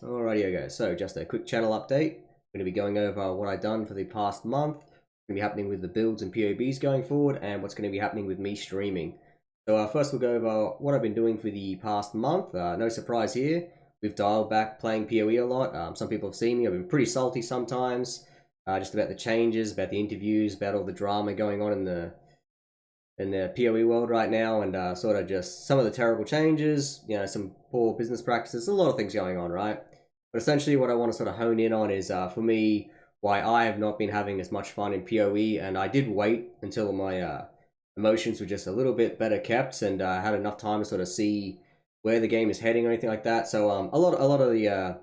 Alrighty, okay. So just a quick channel update. I'm going to be going over what I've done for the past month, what's going to be happening with the builds and POBs going forward, and what's going to be happening with me streaming. So first we'll go over what I've been doing for the past month. No surprise here. We've dialed back playing PoE a lot. Some people have seen me. I've been pretty salty sometimes, just about the changes, about the interviews, about all the drama going on in the PoE world right now, and sort of just some of the terrible changes, some poor business practices, a lot of things going on, right? But essentially what I want to sort of hone in on is, for me, why I have not been having as much fun in PoE, and I did wait until my emotions were just a little bit better kept, and had enough time to sort of see where the game is heading or anything like that. So a lot of the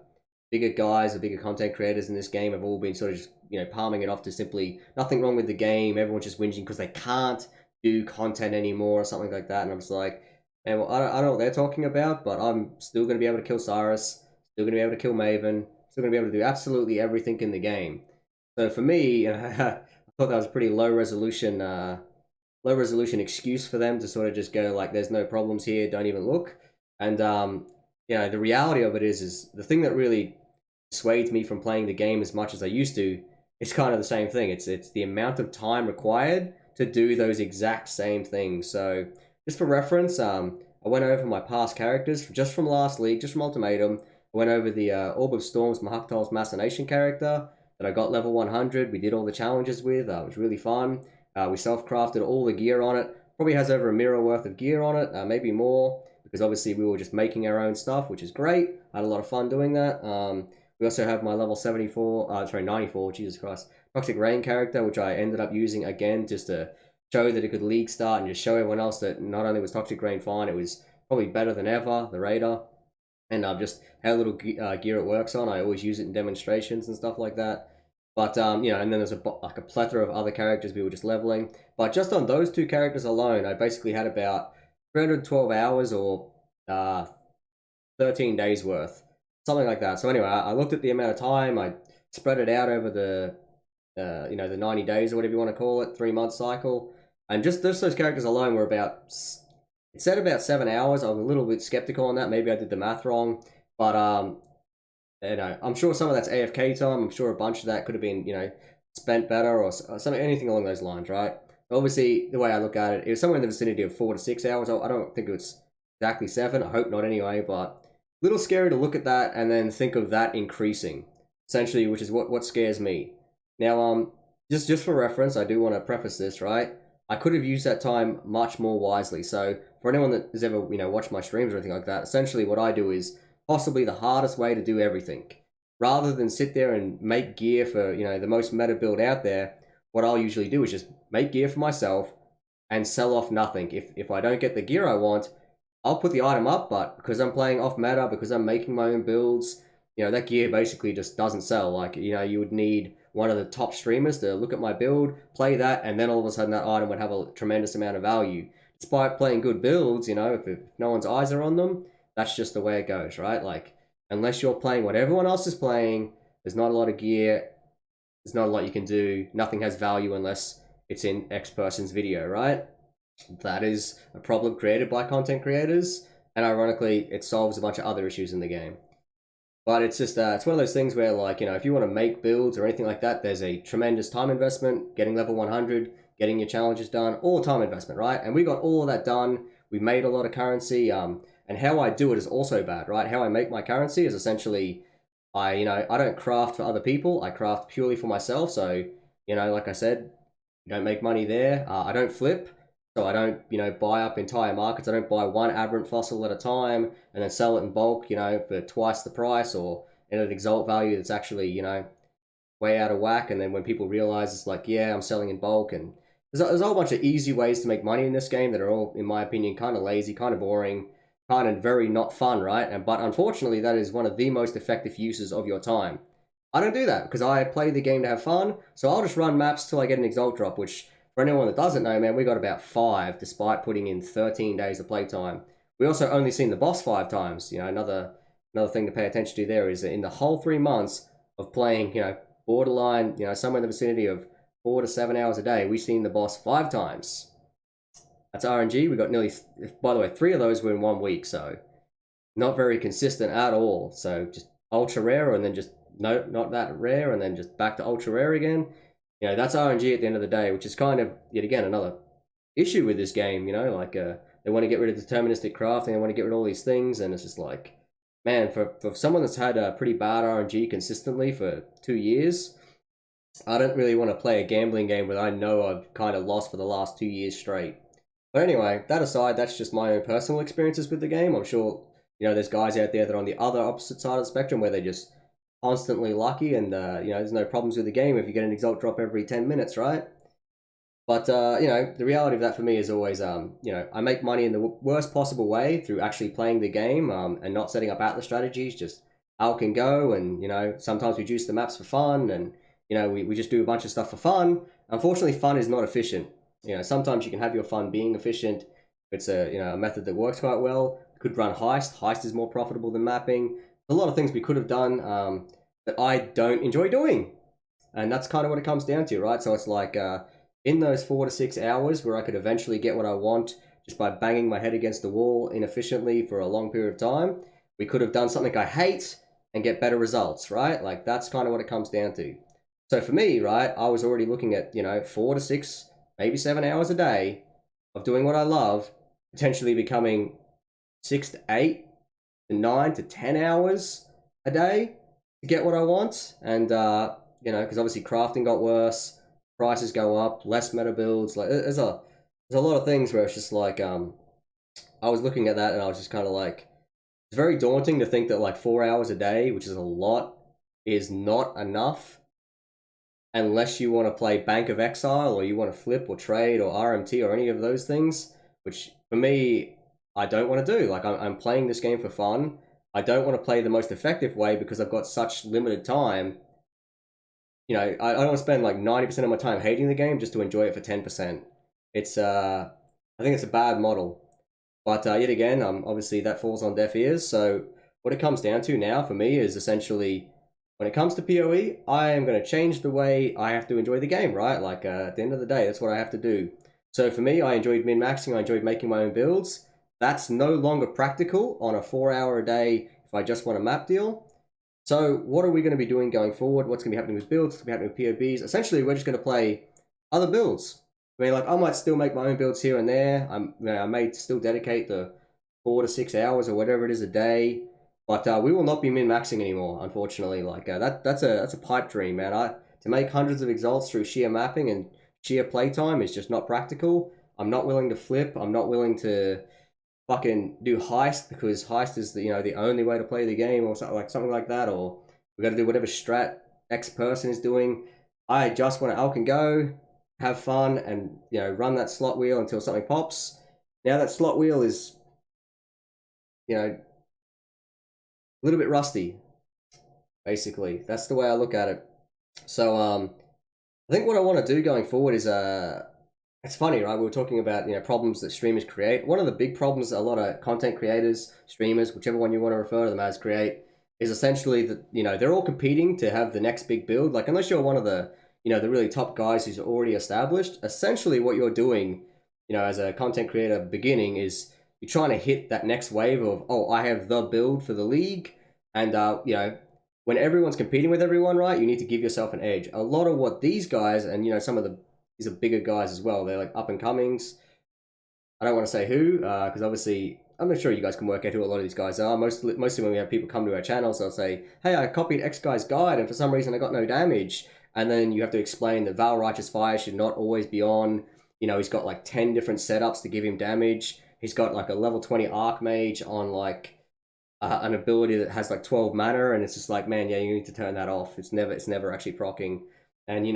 bigger guys or bigger content creators in this game have all been sort of just palming it off to simply nothing wrong with the game. Everyone's just whinging because they can't do content anymore or something like that. And I'm just like, man, well, I don't know what they're talking about, but I'm still going to be able to kill Cyrus, still going to be able to kill Maven, still going to be able to do absolutely everything in the game. So for me, I thought that was a pretty low resolution excuse for them to sort of just go like, there's no problems here, don't even look. And the reality of it is the thing that really dissuades me from playing the game as much as I used to. It's kind of the same thing. It's the amount of time required to do those exact same things. So just for reference, I went over my past characters just from last league, just from Ultimatum. I went over the Orb of Storms Mahaktal's Machination character that I got level 100. We did all the challenges with. It was really fun. We self-crafted all the gear on it. Probably has over a mirror worth of gear on it, maybe more, because obviously we were just making our own stuff, which is great. I had a lot of fun doing that. We also have my level 94, Jesus Christ, Toxic Rain character, which I ended up using again just to show that it could league start and just show everyone else that not only was Toxic Rain fine, it was probably better than ever, the Raider. And just how little gear it works on. I always use it in demonstrations and stuff like that. But and then there's a plethora of other characters we were just leveling. But just on those two characters alone, I basically had about 312 hours or 13 days worth, something like that. So anyway, I looked at the amount of time. I spread it out over the 90 days or whatever you want to call it, 3 month cycle, and just those characters alone were about. It said about 7 hours. I was a little bit skeptical on that. Maybe I did the math wrong, but I'm sure some of that's AFK time. I'm sure a bunch of that could have been spent better or something, anything along those lines, right? Obviously, the way I look at it, it was somewhere in the vicinity of 4 to 6 hours. I don't think it was exactly 7. I hope not anyway, but a little scary to look at that and then think of that increasing, essentially, which is what scares me. Now, just for reference, I do want to preface this, right? I could have used that time much more wisely. So for anyone that has ever, watched my streams or anything like that, essentially what I do is possibly the hardest way to do everything. Rather than sit there and make gear for, the most meta build out there, what I'll usually do is just make gear for myself and sell off nothing. If I don't get the gear I want, I'll put the item up, but because I'm playing off meta, because I'm making my own builds, that gear basically just doesn't sell. Like, you would need one of the top streamers to look at my build, play that, and then all of a sudden that item would have a tremendous amount of value. Despite playing good builds, if no one's eyes are on them, that's just the way it goes, right? Like, unless you're playing what everyone else is playing, there's not a lot of gear, there's not a lot you can do, nothing has value unless it's in X person's video, right? That is a problem created by content creators, and ironically, it solves a bunch of other issues in the game. But it's just, it's one of those things where, like, if you want to make builds or anything like that, there's a tremendous time investment, getting level 100, getting your challenges done, all time investment, right? And we got all of that done. We made a lot of currency, and how I do it is also bad, right? How I make my currency is essentially, I don't craft for other people. I craft purely for myself. So, like I said, you don't make money there. I don't flip. So I don't, buy up entire markets. I don't buy one aberrant fossil at a time and then sell it in bulk, for twice the price or in an exalt value that's actually, way out of whack. And then when people realize it's like, yeah, I'm selling in bulk, and there's a whole bunch of easy ways to make money in this game that are all, in my opinion, kind of lazy, kind of boring, kind of very not fun, right? But unfortunately, that is one of the most effective uses of your time. I don't do that because I play the game to have fun. So I'll just run maps till I get an exalt drop, which for anyone that doesn't know, man, we got about 5 despite putting in 13 days of playtime. We also only seen the boss 5 times. Another thing to pay attention to there is that in the whole 3 months of playing, borderline, somewhere in the vicinity of 4 to 7 hours a day, we've seen the boss 5 times. That's RNG. We got nearly, by the way, 3 of those were in 1 week, so not very consistent at all. So just ultra rare and then just no, not that rare, and then just back to ultra rare again. That's RNG at the end of the day, which is kind of yet again another issue with this game. Like they want to get rid of deterministic crafting, they want to get rid of all these things, and it's just like, man, for someone that's had a pretty bad RNG consistently for 2 years, I don't really want to play a gambling game where I know I've kind of lost for the last 2 years straight. But anyway, that aside, that's just my own personal experiences with the game. I'm sure, there's guys out there that are on the other opposite side of the spectrum where they're just constantly lucky and, there's no problems with the game if you get an exalt drop every 10 minutes, right? But, the reality of that for me is always, I make money in the worst possible way through actually playing the game and not setting up Atlas strategies, just how it can go. And, sometimes we juice the maps for fun and, we just do a bunch of stuff for fun. Unfortunately, fun is not efficient. Sometimes you can have your fun being efficient. It's a method that works quite well. Could run heist. Heist is more profitable than mapping. A lot of things we could have done that I don't enjoy doing. And that's kind of what it comes down to, right? So it's like in those 4 to 6 hours where I could eventually get what I want just by banging my head against the wall inefficiently for a long period of time, we could have done something I hate and get better results, right? Like that's kind of what it comes down to. So for me, right, I was already looking at, 4 to 6, maybe 7 hours a day of doing what I love, potentially becoming 6 to 8 to 9 to 10 hours a day to get what I want. And, because obviously crafting got worse, prices go up, less meta builds. Like there's a lot of things where it's just like, I was looking at that and I was just kind of like, it's very daunting to think that like 4 hours a day, which is a lot, is not enough unless you want to play Bank of Exile or you want to flip or trade or RMT or any of those things, which for me, I don't want to do. Like I'm playing this game for fun. I don't want to play the most effective way because I've got such limited time. I don't want to spend like 90% of my time hating the game just to enjoy it for 10%. It's I think it's a bad model. But yet again, obviously that falls on deaf ears. So what it comes down to now for me is essentially, when it comes to PoE, I am going to change the way I have to enjoy the game, right? Like at the end of the day, that's what I have to do. So for me, I enjoyed min-maxing, I enjoyed making my own builds. That's no longer practical on a 4 hour a day if I just want a map deal. So what are we going to be doing going forward? What's going to be happening with builds? What's going to be happening with POBs? Essentially, we're just going to play other builds. I mean, like I might still make my own builds here and there. I may still dedicate the 4 to 6 hours or whatever it is a day. But we will not be min-maxing anymore, unfortunately. Like that's a pipe dream, man. To make hundreds of exalts through sheer mapping and sheer playtime is just not practical. I'm not willing to flip. I'm not willing to fucking do heist because heist is the only way to play the game or something like that. Or we got to do whatever strat X person is doing. I just want to Alk and go, have fun, and run that slot wheel until something pops. Now that slot wheel is a little bit rusty, basically. That's the way I look at it. So I think what I want to do going forward is it's funny, right? We were talking about problems that streamers create. One of the big problems a lot of content creators, streamers, whichever one you want to refer to them as, create is essentially that they're all competing to have the next big build. Like unless you're one of the the really top guys who's already established, essentially what you're doing as a content creator beginning is you're trying to hit that next wave of, oh, I have the build for the league. And, when everyone's competing with everyone, right, you need to give yourself an edge. A lot of what these guys, and, some of these are bigger guys as well. They're like up and comings. I don't want to say who, because obviously, I'm not sure you guys can work out who a lot of these guys are. Mostly when we have people come to our channels, they'll say, hey, I copied X guy's guide, and for some reason I got no damage. And then you have to explain that Val Righteous Fire should not always be on. He's got like 10 different setups to give him damage. He's got like a level 20 Archmage on like an ability that has like 12 mana, and it's just like, man, yeah, you need to turn that off. It's never actually proccing. And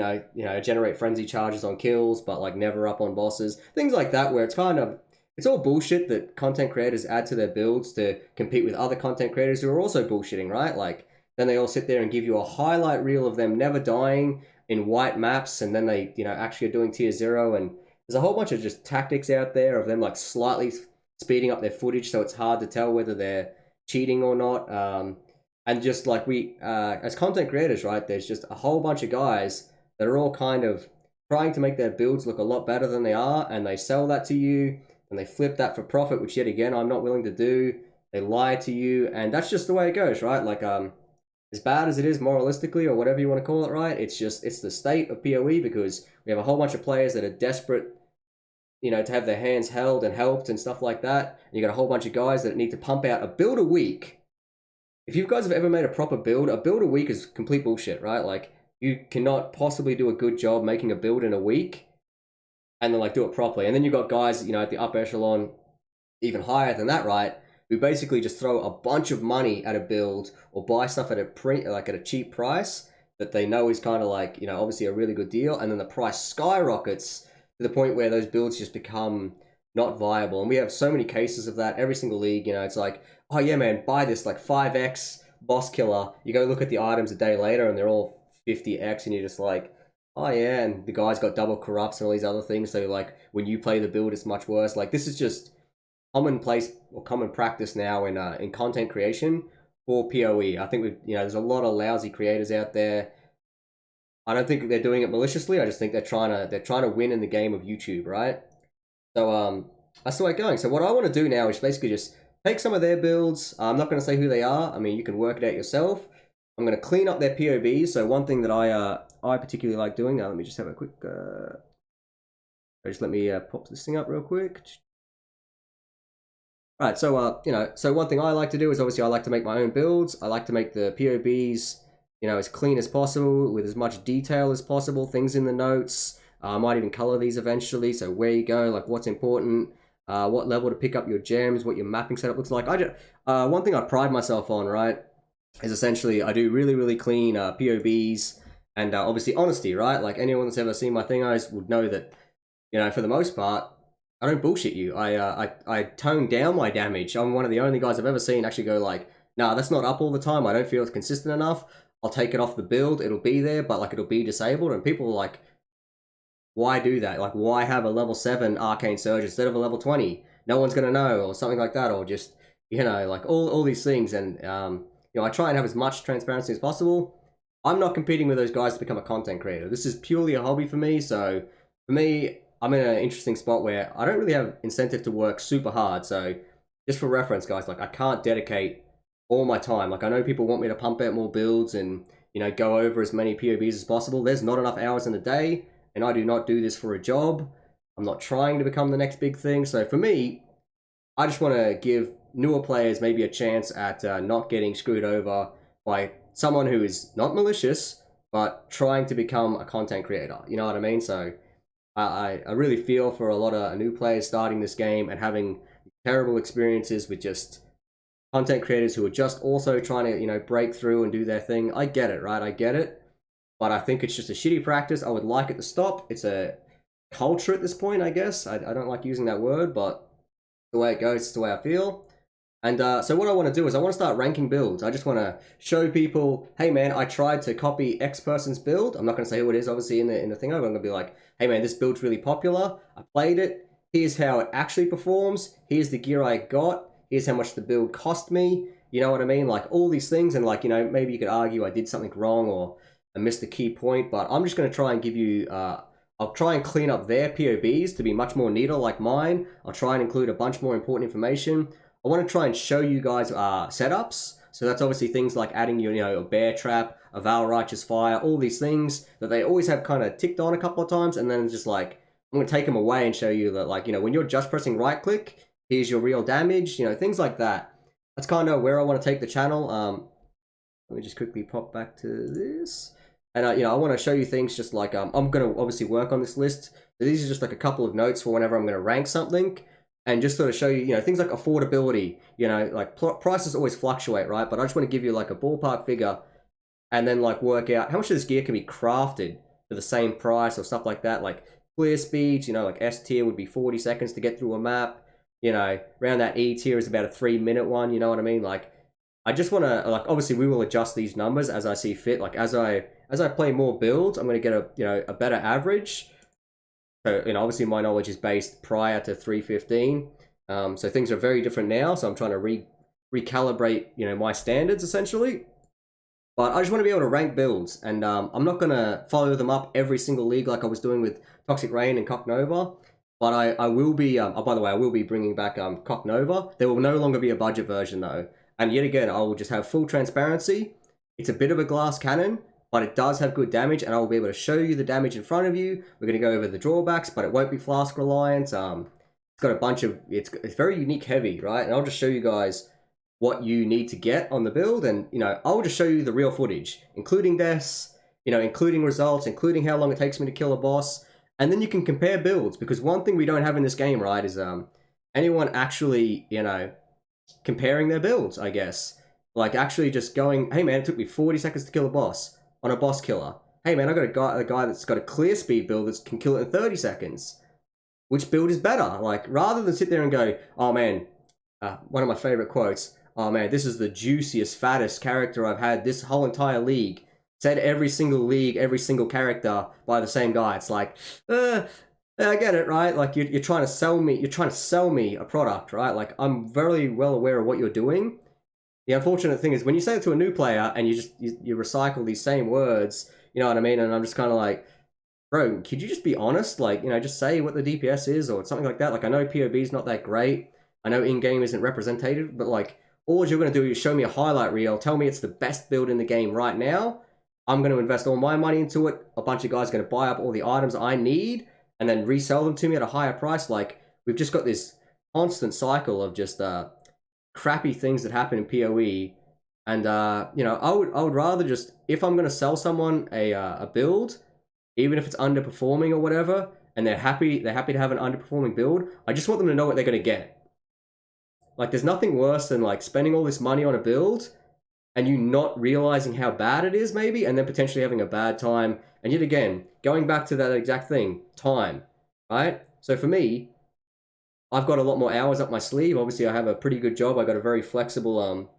generate frenzy charges on kills, but like never up on bosses. Things like that, where it's all bullshit that content creators add to their builds to compete with other content creators who are also bullshitting, right? Like then they all sit there and give you a highlight reel of them never dying in white maps, and then they actually are doing tier 0, and there's a whole bunch of just tactics out there of them like slightly speeding up their footage so it's hard to tell whether they're cheating or not. And just like we, as content creators, right, there's just a whole bunch of guys that are all kind of trying to make their builds look a lot better than they are, and they sell that to you, and they flip that for profit, which yet again, I'm not willing to do. They lie to you, and that's just the way it goes, right? Like, as bad as it is moralistically or whatever you want to call it, right? It's just it's the state of PoE because we have a whole bunch of players that are desperate, you know, to have their hands held and helped and stuff like that. And you got a whole bunch of guys that need to pump out a build a week. If you guys have ever made a proper build, a build a week is complete bullshit, right? Like you cannot possibly do a good job making a build in a week and then like do it properly. And then you got guys, you know, at the upper echelon, even higher than that, right? Who basically just throw a bunch of money at a build or buy stuff at a cheap price that they know is kind of like, you know, obviously a really good deal, and then the price skyrockets to the point where those builds just become not viable. And we have so many cases of that every single league. You know, it's like, oh yeah, man, buy this like 5x boss killer. You go look at the items a day later and they're all 50x, and you're just like, oh yeah, and the guy's got double corrupts and all these other things. So like when you play the build, it's much worse. Like this is just commonplace or common practice now in content creation for PoE. I think there's a lot of lousy creators out there. I don't think they're doing it maliciously. I just think they're trying to win in the game of YouTube, right? So that's the way it's going. So what I want to do now is basically just take some of their builds. I'm not going to say who they are. I mean, you can work it out yourself. I'm going to clean up their POBs. So one thing that I particularly like doing. Now let me just have a quick. Just let me pop this thing up real quick. Right, so so one thing I like to do is obviously I like to make my own builds. I like to make the POBs, as clean as possible with as much detail as possible. Things in the notes. I might even color these eventually. So where you go, like what's important, what level to pick up your gems, what your mapping setup looks like. One thing I pride myself on, right, is essentially I do really, really clean POBs and obviously honesty, right? Like anyone that's ever seen my thing, I would know that, for the most part, I don't bullshit you. I tone down my damage. I'm one of the only guys I've ever seen actually go like, nah, that's not up all the time. I don't feel it's consistent enough. I'll take it off the build. It'll be there, but like it'll be disabled. And people are like, why do that? Like, why have a level 7 Arcane Surge instead of a level 20? No one's gonna know, or something like that, or just like all these things. And I try and have as much transparency as possible. I'm not competing with those guys to become a content creator. This is purely a hobby for me. So for me, I'm in an interesting spot where I don't really have incentive to work super hard. So just for reference, guys, like I can't dedicate all my time. Like I know people want me to pump out more builds and, go over as many POBs as possible. There's not enough hours in the day, and I do not do this for a job. I'm not trying to become the next big thing. So for me, I just want to give newer players maybe a chance at not getting screwed over by someone who is not malicious, but trying to become a content creator. You know what I mean? So I really feel for a lot of new players starting this game and having terrible experiences with just content creators who are just also trying to, break through and do their thing. I get it, right? I get it. But I think it's just a shitty practice. I would like it to stop. It's a culture at this point, I guess. I don't like using that word, but the way it goes, it's the way I feel. And so what I want to do is I want to start ranking builds. I just want to show people, hey man, I tried to copy X person's build. I'm not going to say who it is, obviously, in the thing. I'm going to be like, hey man, this build's really popular. I played it. Here's how it actually performs. Here's the gear I got. Here's how much the build cost me. You know what I mean? Like all these things. And like, maybe you could argue I did something wrong or I missed the key point. But I'm just going to try and give you... I'll try and clean up their POBs to be much more neater like mine. I'll try and include a bunch more important information. I want to try and show you guys setups. So that's obviously things like adding a bear trap, a Val Righteous Fire, all these things that they always have kind of ticked on a couple of times, and then just like I'm going to take them away and show you that like when you're just pressing right click, here's your real damage, things like that. That's kind of where I want to take the channel. Let me just quickly pop back to this. And I want to show you things just like I'm going to obviously work on this list. So these are just like a couple of notes for whenever I'm going to rank something. And just sort of show you, things like affordability, like prices always fluctuate, right? But I just want to give you like a ballpark figure and then like work out how much of this gear can be crafted for the same price or stuff like that. Like clear speeds, like S tier would be 40 seconds to get through a map. Around that E tier is about a 3-minute one, you know what I mean? Like, I just want to, like, obviously we will adjust these numbers as I see fit. Like, as I play more builds, I'm going to get a better average. So, obviously my knowledge is based prior to 3.15. So things are very different now. So I'm trying to recalibrate, my standards essentially. But I just want to be able to rank builds. And I'm not going to follow them up every single league like I was doing with Toxic Rain and Cocknova. But I will be, oh, by the way, I will be bringing back Cocknova. There will no longer be a budget version though. And yet again, I will just have full transparency. It's a bit of a glass cannon, but it does have good damage, and I will be able to show you the damage in front of you. We're going to go over the drawbacks, but it won't be flask reliant. It's got a bunch of, it's very unique heavy, right? And I'll just show you guys what you need to get on the build, and I'll just show you the real footage, including deaths, including results, including how long it takes me to kill a boss, and then you can compare builds, because one thing we don't have in this game, right, is anyone actually, comparing their builds, I guess. Like actually just going, hey man, it took me 40 seconds to kill a boss on a boss killer. Hey man, I got a guy that's got a clear speed build that can kill it in 30 seconds. Which build is better? Like, rather than sit there and go, oh man, one of my favorite quotes, oh man, this is the juiciest, fattest character I've had this whole entire league. Said every single league, every single character by the same guy. It's like, I get it, right? Like you're trying to sell me a product, right? Like I'm very well aware of what you're doing. The unfortunate thing is when you say it to a new player and you recycle these same words, you know what I mean? And I'm just kind of like, bro, could you just be honest? Like, just say what the DPS is or something like that. Like, I know POB is not that great. I know in-game isn't represented, but like, all you're going to do is show me a highlight reel, tell me it's the best build in the game right now. I'm going to invest all my money into it. A bunch of guys are going to buy up all the items I need and then resell them to me at a higher price. Like, we've just got this constant cycle of just crappy things that happen in PoE. And, I would rather just, if I'm going to sell someone a build, even if it's underperforming or whatever, and they're happy to have an underperforming build, I just want them to know what they're going to get. Like, there's nothing worse than, like, spending all this money on a build and you not realizing how bad it is, maybe, and then potentially having a bad time. And yet again, going back to that exact thing, time, right? So for me, I've got a lot more hours up my sleeve. Obviously, I have a pretty good job. I got a very flexible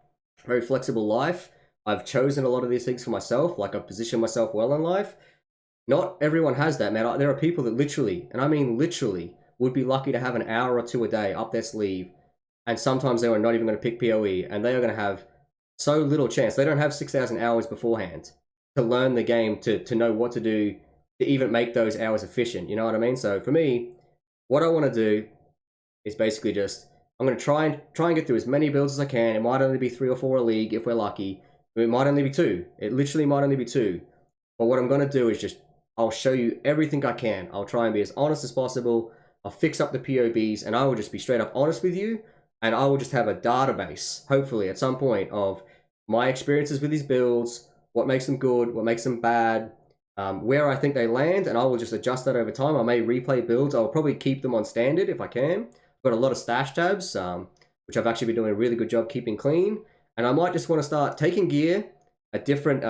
life. I've chosen a lot of these things for myself. Like, I've positioned myself well in life. Not everyone has that, man. There are people that literally, and I mean literally, would be lucky to have an hour or two a day up their sleeve, and sometimes they are not even going to pick PoE, and they are going to have so little chance. They don't have 6,000 hours beforehand to learn the game, to know what to do, to even make those hours efficient. You know what I mean? So for me, what I want to do is basically just, I'm going to try and get through as many builds as I can. It might only be 3 or 4 a league if we're lucky. It might only be 2. It literally might only be 2. But what I'm going to do is just, I'll show you everything I can. I'll try and be as honest as possible. I'll fix up the POBs, and I will just be straight up honest with you. And I will just have a database, hopefully, at some point, of my experiences with these builds, what makes them good, what makes them bad, where I think they land, and I will just adjust that over time. I may replay builds. I'll probably keep them on standard if I can. I've got a lot of stash tabs, which I've actually been doing a really good job keeping clean. And I might just want to start taking gear at different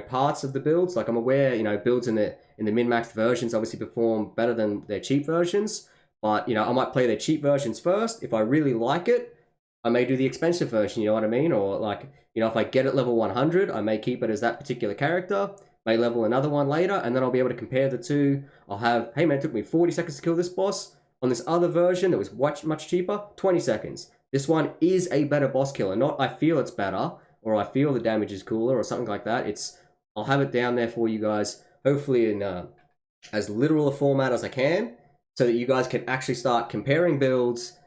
parts of the builds. Like, I'm aware, builds in the min-maxed versions obviously perform better than their cheap versions. But, I might play their cheap versions first. If I really like it, I may do the expensive version, you know what I mean? Or, like, if I get it level 100, I may keep it as that particular character, may level another one later, and then I'll be able to compare the two. I'll have, hey man, it took me 40 seconds to kill this boss. On this other version that was much cheaper, 20 seconds. This one is a better boss killer. Not I feel it's better, or I feel the damage is cooler, or something like that. I'll have it down there for you guys, hopefully in as literal a format as I can, so that you guys can actually start comparing builds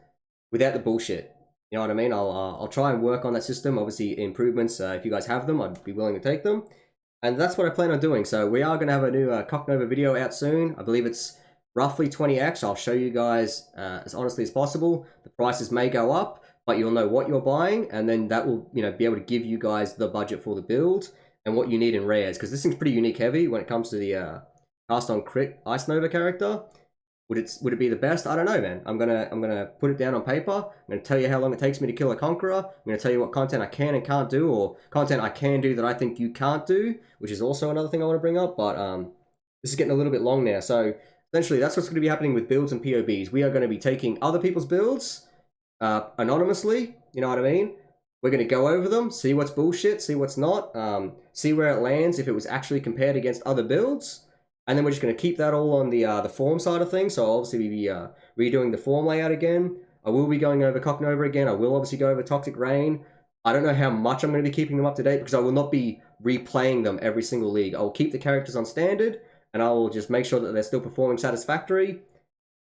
without the bullshit. You know what I mean? I'll try and work on that system. Obviously, improvements, if you guys have them, I'd be willing to take them. And that's what I plan on doing. So we are going to have a new Cocknova video out soon. I believe it's roughly 20x. I'll show you guys as honestly as possible. The prices may go up, but you'll know what you're buying, and then that will be able to give you guys the budget for the build and what you need in rares, because this thing's pretty unique heavy when it comes to the cast on crit Ice Nova character. Would it be the best? I don't know, man. I'm gonna put it down on paper. I'm gonna tell you how long it takes me to kill a conqueror. I'm gonna tell you what content I can and can't do, or content I can do that I think you can't do, which is also another thing I want to bring up. But this is getting a little bit long now, so essentially that's what's going to be happening with builds and POBs. We are going to be taking other people's builds anonymously. You know what I mean? We're going to go over them, see what's bullshit, see what's not, see where it lands if it was actually compared against other builds. And then we're just going to keep that all on the form side of things. So I'll obviously be redoing the form layout again. I will be going over Cocknova again. I will obviously go over Toxic Rain. I don't know how much I'm going to be keeping them up to date, because I will not be replaying them every single league. I will keep the characters on standard, and I will just make sure that they're still performing satisfactory.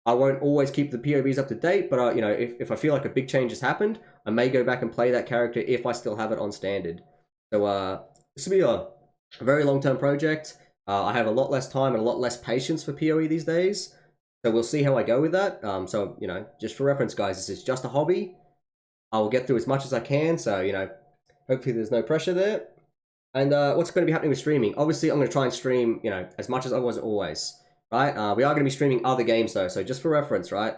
I won't always keep the POBs up to date, but if I feel like a big change has happened, I may go back and play that character if I still have it on standard. So this will be a very long-term project. I have a lot less time and a lot less patience for PoE these days, so we'll see how I go with that. So just for reference, guys, this is just a hobby. I will get through as much as I can, so hopefully there's no pressure there. And what's going to be happening with streaming? Obviously, I'm going to try and stream, as much as I was always, right? We are going to be streaming other games though, so just for reference, right?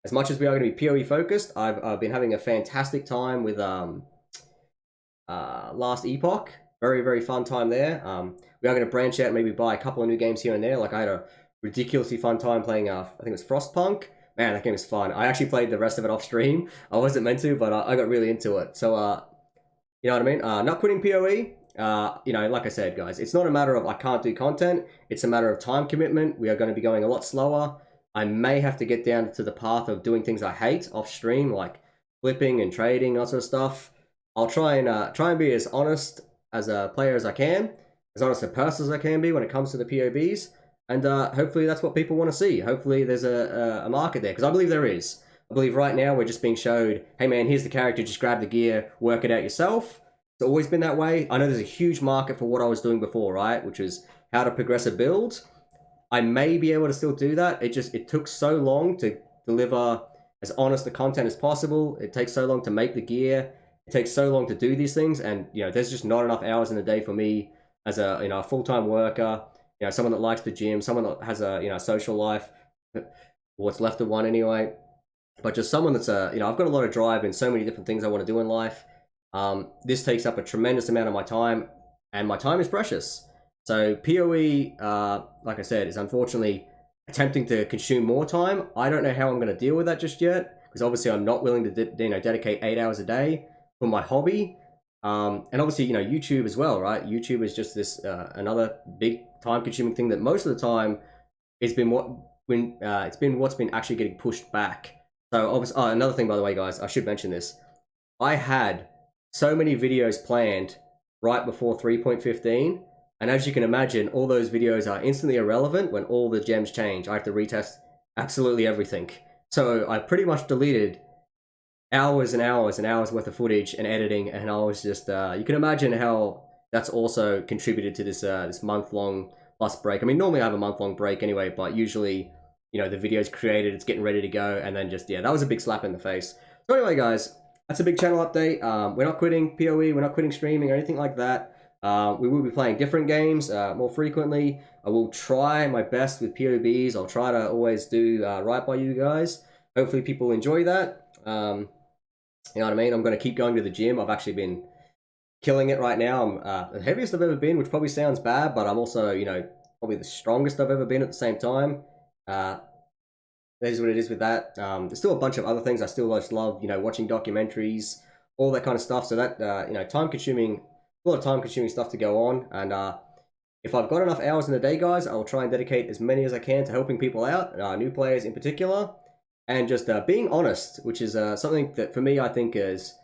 As much as we are going to be PoE focused, I've been having a fantastic time with Last Epoch. Very, very fun time there. We are going to branch out and maybe buy a couple of new games here and there. Like I had a ridiculously fun time playing, I think it was Frostpunk. Man, that game is fun. I actually played the rest of it off stream. I wasn't meant to, but I got really into it. So, you know what I mean? Not quitting PoE. Like I said, guys, it's not a matter of I can't do content. It's a matter of time commitment. We are going to be going a lot slower. I may have to get down to the path of doing things I hate off stream, like flipping and trading, that sort of stuff. I'll try and be as honest as a player as I can, as honest a person as I can be when it comes to the POBs, and hopefully that's what people want to see. Hopefully there's a market there, because I believe there is. I believe right now we're just being showed, hey man, here's the character, just grab the gear, work it out yourself. It's always been that way. I know there's a huge market for what I was doing before, right? Which is how to progress a build. I may be able to still do that. It took so long to deliver as honest the content as possible. It takes so long to make the gear. It takes so long to do these things, and there's just not enough hours in the day for me as a full-time worker, someone that likes the gym, someone that has a social life, what's left of one anyway, but just someone that's I've got a lot of drive and so many different things I want to do in life. This takes up a tremendous amount of my time, and my time is precious. So PoE, like I said, is unfortunately attempting to consume more time. I don't know how I'm going to deal with that just yet, because obviously I'm not willing to dedicate 8 hours a day for my hobby. And obviously, YouTube as well, right? YouTube is just this another big time-consuming thing that most of the time it's been what's been actually getting pushed back. So obviously, another thing, by the way, guys, I should mention this. I had so many videos planned right before 3.15, and as you can imagine, all those videos are instantly irrelevant when all the gems change. I have to retest absolutely everything. So I pretty much deleted hours and hours and hours worth of footage and editing, and I was just you can imagine how that's also contributed to this month-long plus break. I mean, normally I have a month-long break anyway, but usually the video's created, it's getting ready to go, and then just that was a big slap in the face. So anyway, guys, that's a big channel update. We're not quitting PoE, we're not quitting streaming or anything like that. We will be playing different games more frequently. I will try my best with POBs. I'll try to always do right by you guys. Hopefully people enjoy that. You know what I mean? I'm going to keep going to the gym. I've actually been killing it right now. I'm the heaviest I've ever been, which probably sounds bad, but I'm also, probably the strongest I've ever been at the same time. That is what it is with that. There's still a bunch of other things I still just love, watching documentaries, all that kind of stuff. So that, time-consuming, a lot of time-consuming stuff to go on. And if I've got enough hours in the day, guys, I'll try and dedicate as many as I can to helping people out, new players in particular. And just being honest, which is something that for me I think is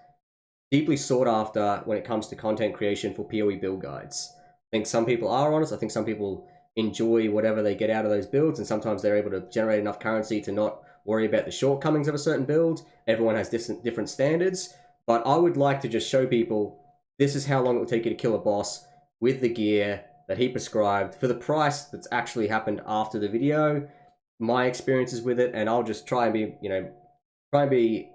deeply sought after when it comes to content creation for PoE build guides. I think some people are honest. I think some people enjoy whatever they get out of those builds, and sometimes they're able to generate enough currency to not worry about the shortcomings of a certain build. Everyone has different standards, but I would like to just show people this is how long it will take you to kill a boss with the gear that he prescribed for the price that's actually happened after the video. My experiences with it, and I'll just try and be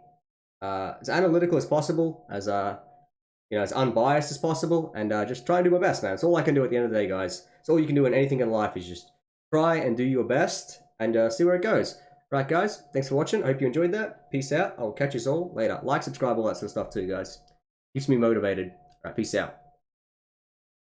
as analytical as possible, as as unbiased as possible, and just try and do my best, man. It's all I can do at the end of the day, guys. It's all you can do in anything in life is just try and do your best and see where it goes. Right, guys, thanks for watching. I hope you enjoyed that. Peace out. I'll catch you all later. Like, subscribe, all that sort of stuff too, guys. Keeps me motivated. All right, peace out.